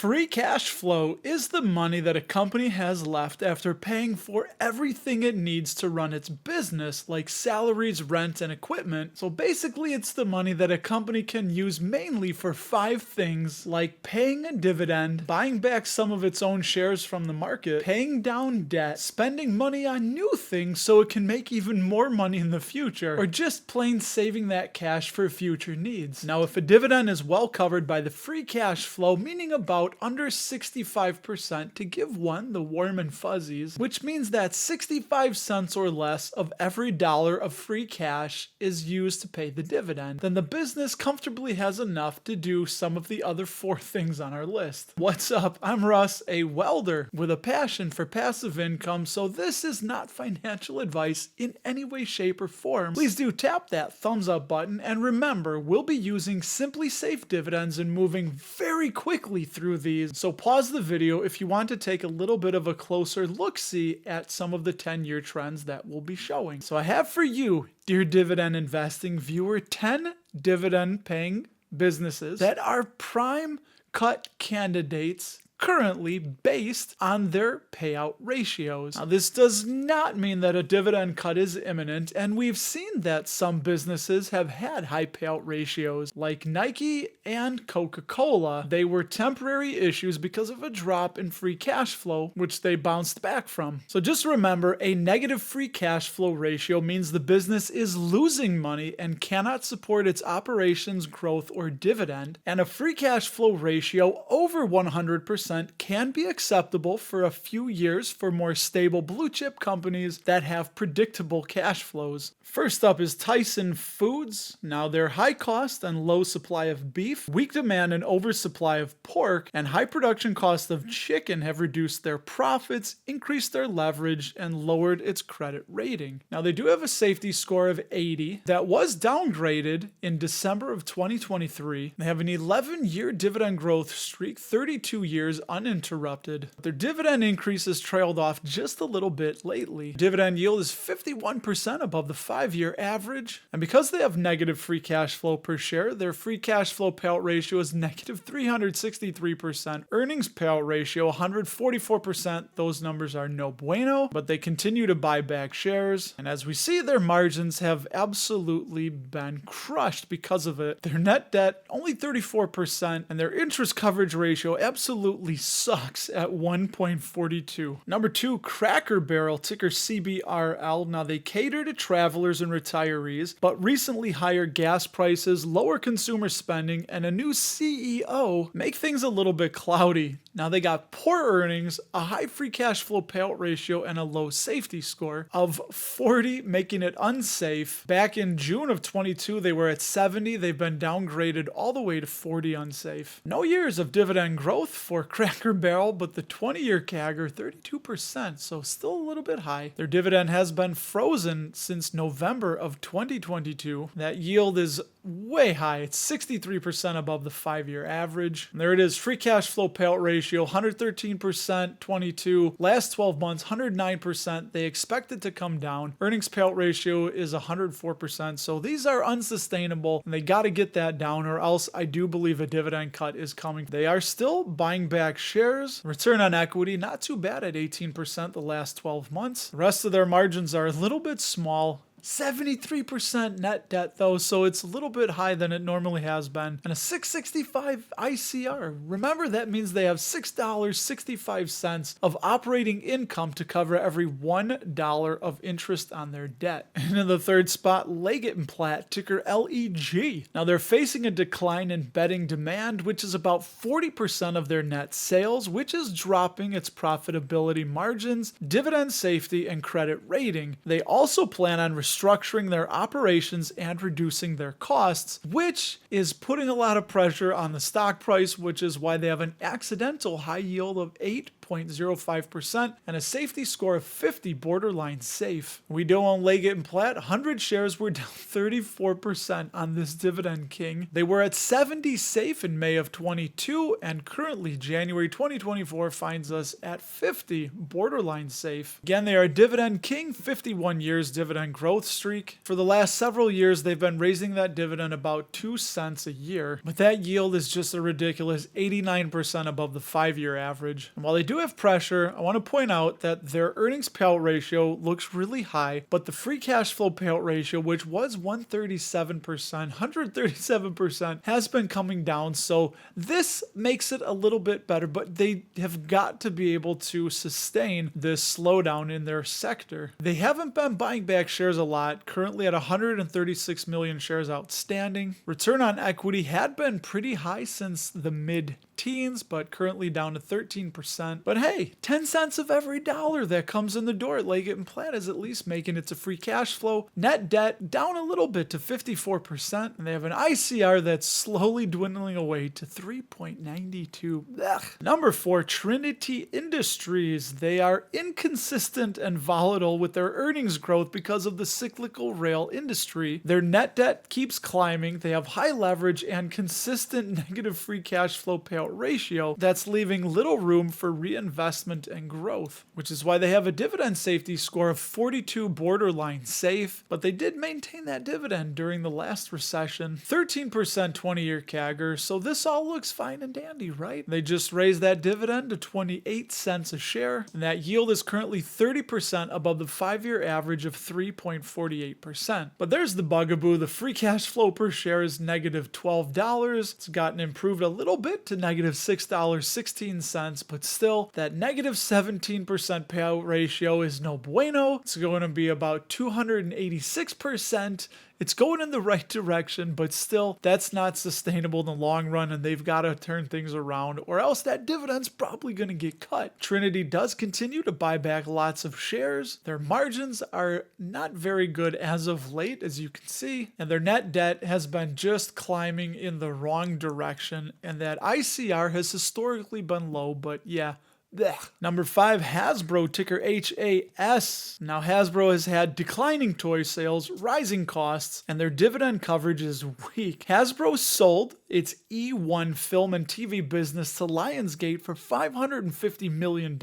Free cash flow is the money that a company has left after paying for everything it needs to run its business, like salaries, rent, and equipment. So basically, it's the money that a company can use mainly for 5 things, like paying a dividend, buying back some of its own shares from the market, paying down debt, spending money on new things so it can make even more money in the future, or just plain saving that cash for future needs. Now, if a dividend is well covered by the free cash flow, meaning about under 65% to give one the warm and fuzzies, which means that 65 cents or less of every dollar of free cash is used to pay the dividend, then the business comfortably has enough to do some of the other 4 things on our list. What's up? I'm Russ, a welder with a passion for passive income, so this is not financial advice in any way, shape, or form. Please do tap that thumbs up button, and remember, we'll be using Simply Safe dividends and moving very quickly through these, so pause the video if you want to take a little bit of a closer look-see at some of the 10-year trends that we'll be showing. So I have for you, dear dividend investing viewer, 10 dividend-paying businesses that are prime cut candidates currently based on their payout ratios. Now, this does not mean that a dividend cut is imminent, and we've seen that some businesses have had high payout ratios, like Nike and Coca-Cola. They were temporary issues because of a drop in free cash flow, which they bounced back from. So just remember, a negative free cash flow ratio means the business is losing money and cannot support its operations, growth, or dividend, and a free cash flow ratio over 100% can be acceptable for a few years for more stable blue chip companies that have predictable cash flows. First up is Tyson Foods. Now, their high cost and low supply of beef, weak demand and oversupply of pork, and high production cost of chicken have reduced their profits, increased their leverage, and lowered its credit rating. Now, they do have a safety score of 80 that was downgraded in December of 2023. They have an 11-year dividend growth streak, 32 years uninterrupted. Their dividend increases trailed off just a little bit lately. Dividend yield is 51% above the 5-year average, and because they have negative free cash flow per share, their free cash flow payout ratio is negative 363%. Earnings payout ratio 144%. Those numbers are no bueno, but they continue to buy back shares, and as we see, their margins have absolutely been crushed because of it. Their net debt only 34%, and their interest coverage ratio absolutely sucks at 1.42. Number 2, Cracker Barrel, ticker CBRL. Now, they cater to travelers and retirees, but recently higher gas prices, lower consumer spending, and a new CEO make things a little bit cloudy. Now, they got poor earnings, a high free cash flow payout ratio, and a low safety score of 40, making it unsafe. Back in June of 22, they were at 70. They've been downgraded all the way to 40 unsafe. No years of dividend growth for Cracker Barrel, but the 20-year CAGR 32%, so still a little bit high. Their dividend has been frozen since November of 2022. That yield is way high. It's 63% above the 5-year average. And there it is, free cash flow payout ratio 113%, 22. Last 12 months 109%. They expect it to come down. Earnings payout ratio is 104%. So these are unsustainable, and they got to get that down, or else I do believe a dividend cut is coming. They are still buying back shares. Return on equity not too bad at 18% the last 12 months. The rest of their margins are a little bit small. 73% net debt though, so it's a little bit higher than it normally has been. And a 665 ICR. Remember, that means they have $6.65 of operating income to cover every $1 of interest on their debt. And in the third spot, Leggett Platt, ticker LEG. Now, they're facing a decline in bedding demand, which is about 40% of their net sales, which is dropping its profitability margins, dividend safety, and credit rating. They also plan on restructuring their operations and reducing their costs, which is putting a lot of pressure on the stock price, which is why they have an accidental high yield of 8.05% and a safety score of 50, borderline safe. We do own Leggett Platt. 100 shares were down 34% on this dividend king. They were at 70 safe in May of 22, and currently January 2024 finds us at 50, borderline safe. Again, they are dividend king, 51 years dividend growth, growth streak. For the last several years, they've been raising that dividend about 2 cents a year, but that yield is just a ridiculous 89% above the 5-year average. And while they do have pressure, I want to point out that their earnings payout ratio looks really high, but the free cash flow payout ratio, which was 137%, has been coming down. So this makes it a little bit better, but they have got to be able to sustain this slowdown in their sector. They haven't been buying back shares a lot, currently at 136 million shares outstanding. Return on equity had been pretty high since the mid-teens, but currently down to 13%. But hey, 10 cents of every dollar that comes in the door at Leggett Platt is at least making it to free cash flow. Net debt down a little bit to 54%, and they have an ICR that's slowly dwindling away to 3.92. Number 4, Trinity Industries. They are inconsistent and volatile with their earnings growth because of the cyclical rail industry. Their net debt keeps climbing. They have high leverage and consistent negative free cash flow payout ratio that's leaving little room for reinvestment and growth, which is why they have a dividend safety score of 42, borderline safe, but they did maintain that dividend during the last recession. 13% 20-year CAGR, so this all looks fine and dandy, right? They just raised that dividend to 28 cents a share, and that yield is currently 30% above the 5-year average of 3.48%. But there's the bugaboo. The free cash flow per share is negative $12. It's gotten improved a little bit to negative $6.16, but still, that negative 17% payout ratio is no bueno. It's going to be about 286%. It's going in the right direction, but still, that's not sustainable in the long run, and they've got to turn things around, or else that dividend's probably going to get cut. Trinity does continue to buy back lots of shares. Their margins are not very good as of late, as you can see, and their net debt has been just climbing in the wrong direction, and that ICR has historically been low, but yeah. Blech. Number 5, Hasbro, ticker HAS. Now, Hasbro has had declining toy sales, rising costs, and their dividend coverage is weak. Hasbro sold its E1 film and TV business to Lionsgate for $550 million,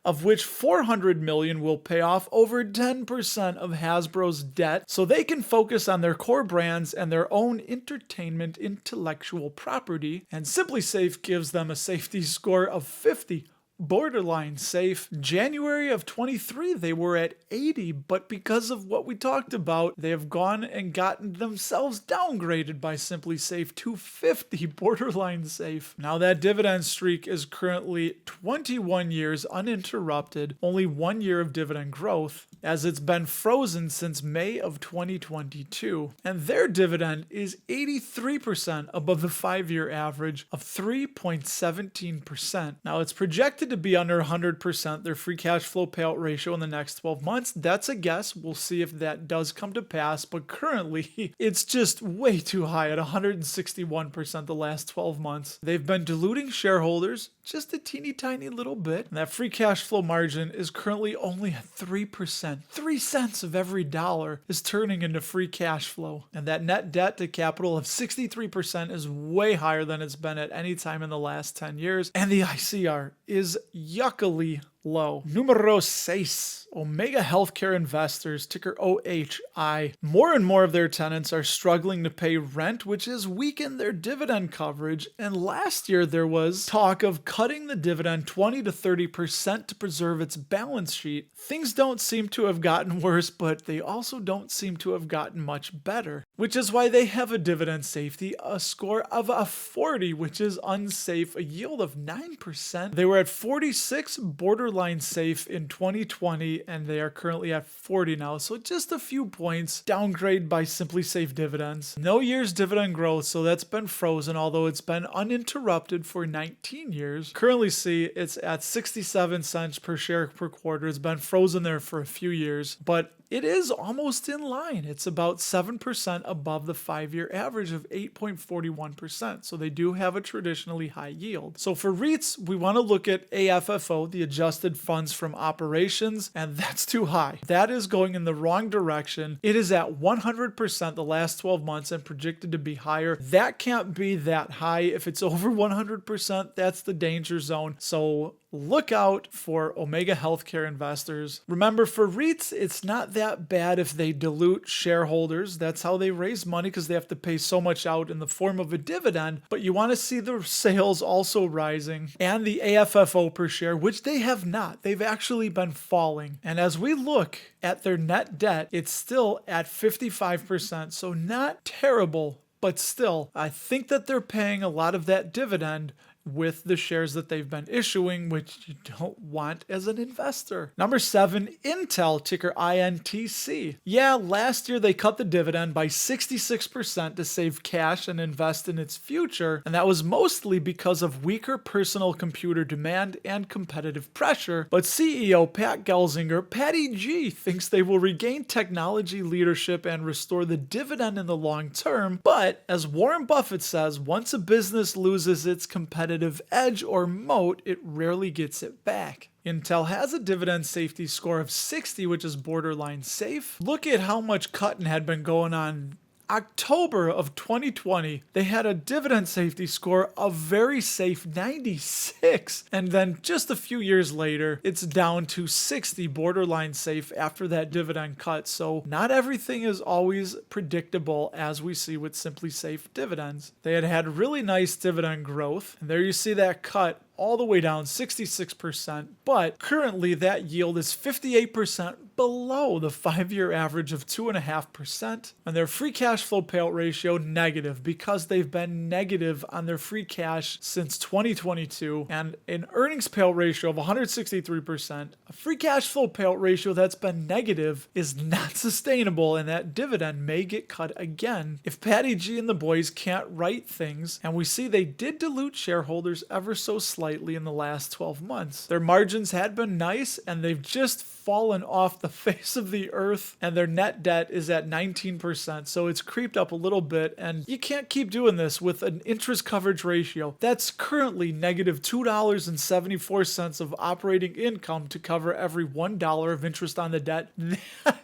of which $400 million will pay off over 10% of Hasbro's debt, so they can focus on their core brands and their own entertainment intellectual property, and SimpliSafe gives them a safety score of 50. Borderline safe. January of 23, they were at 80, but because of what we talked about, they have gone and gotten themselves downgraded by SimpliSafe to 50, borderline safe. Now that dividend streak is currently 21 years uninterrupted, only 1 year of dividend growth, as it's been frozen since May of 2022, and their dividend is 83% above the 5-year average of 3.17%. Now it's projected to be under 100%, their free cash flow payout ratio in the next 12 months. That's a guess. We'll see if that does come to pass, but currently it's just way too high at 161% the last 12 months. They've been diluting shareholders just a teeny tiny little bit, and that free cash flow margin is currently only at 3%. 3 cents of every dollar is turning into free cash flow, and that net debt to capital of 63% is way higher than it's been at any time in the last 10 years, and the ICR is yuckily low. Numero 6, Omega Healthcare Investors, ticker OHI. More and more of their tenants are struggling to pay rent, which has weakened their dividend coverage. And last year there was talk of cutting the dividend 20 to 30% to preserve its balance sheet. Things don't seem to have gotten worse, but they also don't seem to have gotten much better, which is why they have a dividend safety, a score of a 40, which is unsafe, a yield of 9%. They were at 46, borderline safe in 2020, and they are currently at 40 now, so just a few points downgrade by SimpliSafe dividends. No year's dividend growth, so that's been frozen, although it's been uninterrupted for 19 years. Currently see it's at 67 cents per share per quarter. It's been frozen there for a few years, but it is almost in line. It's about 7% above the 5-year average of 8.41%. So they do have a traditionally high yield. So for REITs, we want to look at AFFO, the adjusted funds from operations, and that's too high. That is going in the wrong direction. It is at 100% the last 12 months and projected to be higher. That can't be that high. If it's over 100%, that's the danger zone. So look out for Omega Healthcare investors. Remember, for REITs, it's not that bad if they dilute shareholders. That's how they raise money, because they have to pay so much out in the form of a dividend. But you want to see the sales also rising and the AFFO per share, which they have not. They've actually been falling. And as we look at their net debt, it's still at 55%. So not terrible, but still, I think that they're paying a lot of that dividend with the shares that they've been issuing, which you don't want as an investor. Number 7, Intel, ticker INTC. Yeah, last year they cut the dividend by 66% to save cash and invest in its future, and that was mostly because of weaker personal computer demand and competitive pressure. But CEO Pat Gelsinger, Patty G, thinks they will regain technology leadership and restore the dividend in the long term. But as Warren Buffett says, once a business loses its competitive edge or moat, it rarely gets it back. Intel has a dividend safety score of 60, which is borderline safe. Look at how much cutting had been going on. October of 2020, they had a dividend safety score of very safe 96. And then just a few years later, it's down to 60, borderline safe after that dividend cut. So not everything is always predictable, as we see with Simply Safe dividends. They had really nice dividend growth. And there you see that cut all the way down 66%, but currently that yield is 58% below the 5-year average of 2.5%, and their free cash flow payout ratio negative, because they've been negative on their free cash since 2022, and an earnings payout ratio of 163%. A free cash flow payout ratio that's been negative is not sustainable, and that dividend may get cut again if Patty G and the boys can't right things, and we see they did dilute shareholders ever so slightly in the last 12 months. Their margins had been nice, and they've just fallen off the face of the earth, and their net debt is at 19%, so it's creeped up a little bit, and you can't keep doing this with an interest coverage ratio that's currently negative $2.74 of operating income to cover every $1 of interest on the debt.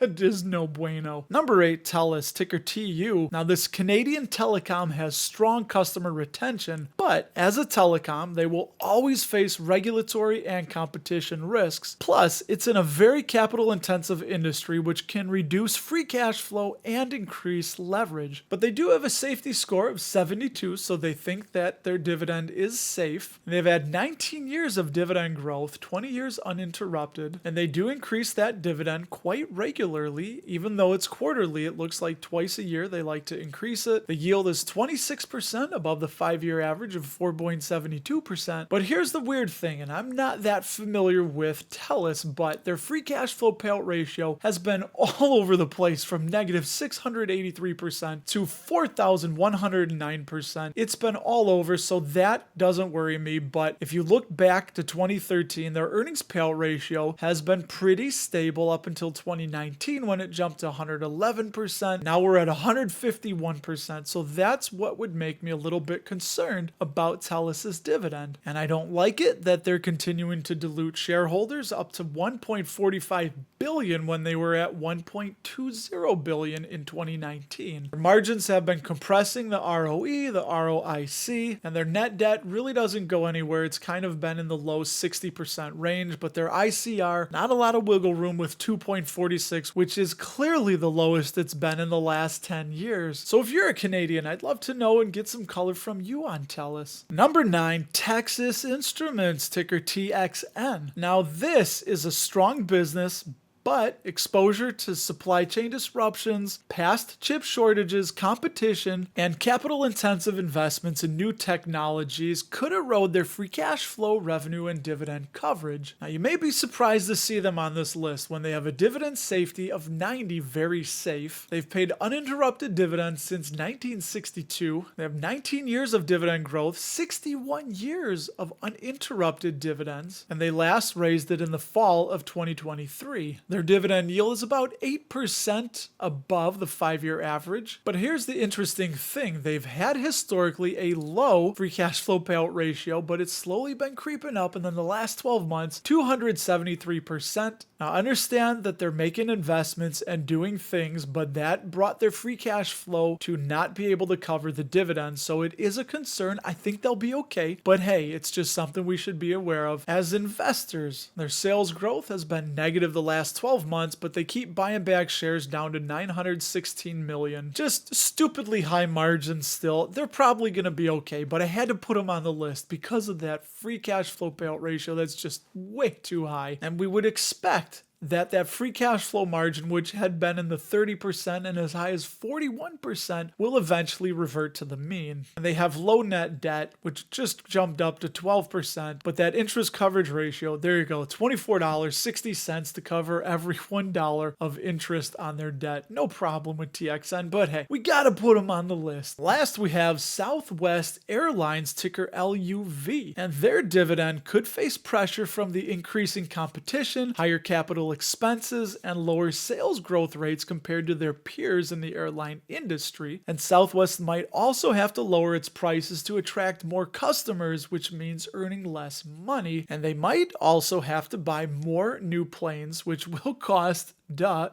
That is no bueno. Number 8, Telus, ticker TU. Now, this Canadian telecom has strong customer retention, but as a telecom, they will always face regulatory and competition risks. Plus, it's in a very capital-intensive industry, which can reduce free cash flow and increase leverage. But they do have a safety score of 72, so they think that their dividend is safe. They've had 19 years of dividend growth, 20 years uninterrupted, and they do increase that dividend quite regularly. Even though it's quarterly, it looks like twice a year they like to increase it. The yield is 26% above the 5-year average of 4.72%. But here's the weird thing, and I'm not that familiar with Telus, but their free cash flow payout ratio has been all over the place, from negative 683% to 4,109%. It's been all over, so that doesn't worry me. But if you look back to 2013, their earnings payout ratio has been pretty stable up until 2019, when it jumped to 111%. Now we're at 151%. So that's what would make me a little bit concerned about Telus's dividend. And I don't like it that they're continuing to dilute shareholders up to 1.45 billion when they were at 1.20 billion in 2019. Their margins have been compressing the ROE, the ROIC, and their net debt really doesn't go anywhere. It's kind of been in the low 60% range, but their ICR, not a lot of wiggle room with 2.46, which is clearly the lowest it's been in the last 10 years. So if you're a Canadian, I'd love to know and get some color from you on Telus. Number 9, Texas Instruments, ticker TXN. Now this is a strong business, but exposure to supply chain disruptions, past chip shortages, competition, and capital-intensive investments in new technologies could erode their free cash flow, revenue, and dividend coverage. Now, you may be surprised to see them on this list when they have a dividend safety of 90, very safe. They've paid uninterrupted dividends since 1962. They have 19 years of dividend growth, 61 years of uninterrupted dividends, and they last raised it in the fall of 2023. Their dividend yield is about 8% above the 5-year average. But here's the interesting thing. They've had historically a low free cash flow payout ratio, but it's slowly been creeping up. And then the last 12 months, 273%. Now, understand that they're making investments and doing things, but that brought their free cash flow to not be able to cover the dividends. So it is a concern. I think they'll be okay. But hey, it's just something we should be aware of as investors. Their sales growth has been negative the last 12 months, but they keep buying back shares down to 916 million. Just stupidly high margins still. They're probably going to be okay, but I had to put them on the list because of that free cash flow payout ratio that's just way too high. And we would expect that free cash flow margin, which had been in the 30% and as high as 41%, will eventually revert to the mean. And they have low net debt, which just jumped up to 12%, but that interest coverage ratio, there you go, $24.60 to cover every $1 of interest on their debt. No problem with TXN, but hey, we gotta put them on the list. Last, we have Southwest Airlines, ticker LUV, and their dividend could face pressure from the increasing competition, higher capital expenses, and lower sales growth rates compared to their peers in the airline industry. And Southwest might also have to lower its prices to attract more customers, which means earning less money. And they might also have to buy more new planes, which will cost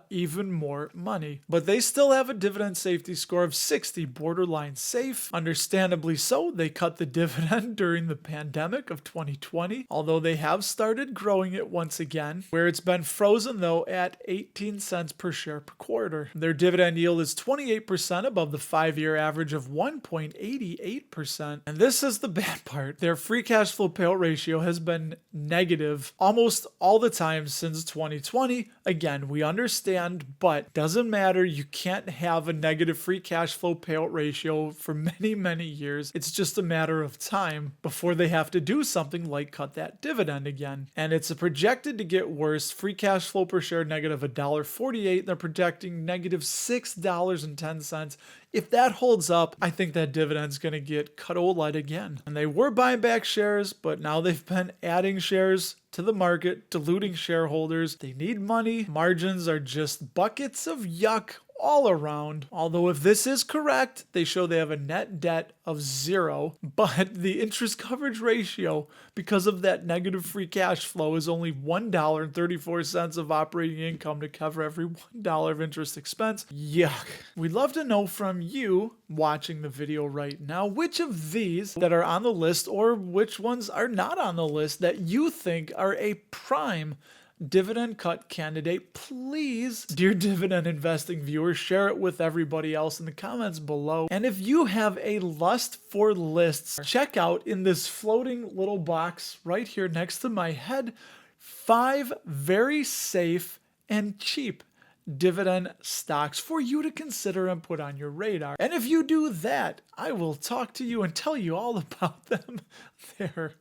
even more money. But they still have a dividend safety score of 60, borderline safe. Understandably so, they cut the dividend during the pandemic of 2020, although they have started growing it once again, where it's been frozen though at 18 cents per share per quarter. Their dividend yield is 28% above the 5-year average of 1.88%. And this is the bad part. Their free cash flow payout ratio has been negative almost all the time since 2020. Again, we understand, but doesn't matter. You can't have a negative free cash flow payout ratio for many, many years. It's just a matter of time before they have to do something like cut that dividend again. And it's projected to get worse. Free cash flow per share negative $1.48. They're projecting negative $6.10. If that holds up, I think that dividend's going to get cut OLED again. And they were buying back shares, but now they've been adding shares to the market, diluting shareholders. They need money. Margins are just buckets of yuck all around. Although if this is correct, they show they have a net debt of 0, but the interest coverage ratio, because of that negative free cash flow, is only $1.34 of operating income to cover every $1 of interest expense. Yuck. We'd love to know from you watching the video right now, which of these that are on the list or which ones are not on the list that you think are a prime dividend cut candidate. Please, dear dividend investing viewers, share it with everybody else in the comments below. And if you have a lust for lists, check out in this floating little box right here next to my head 5 very safe and cheap dividend stocks for you to consider and put on your radar. And if you do that, I will talk to you and tell you all about them there.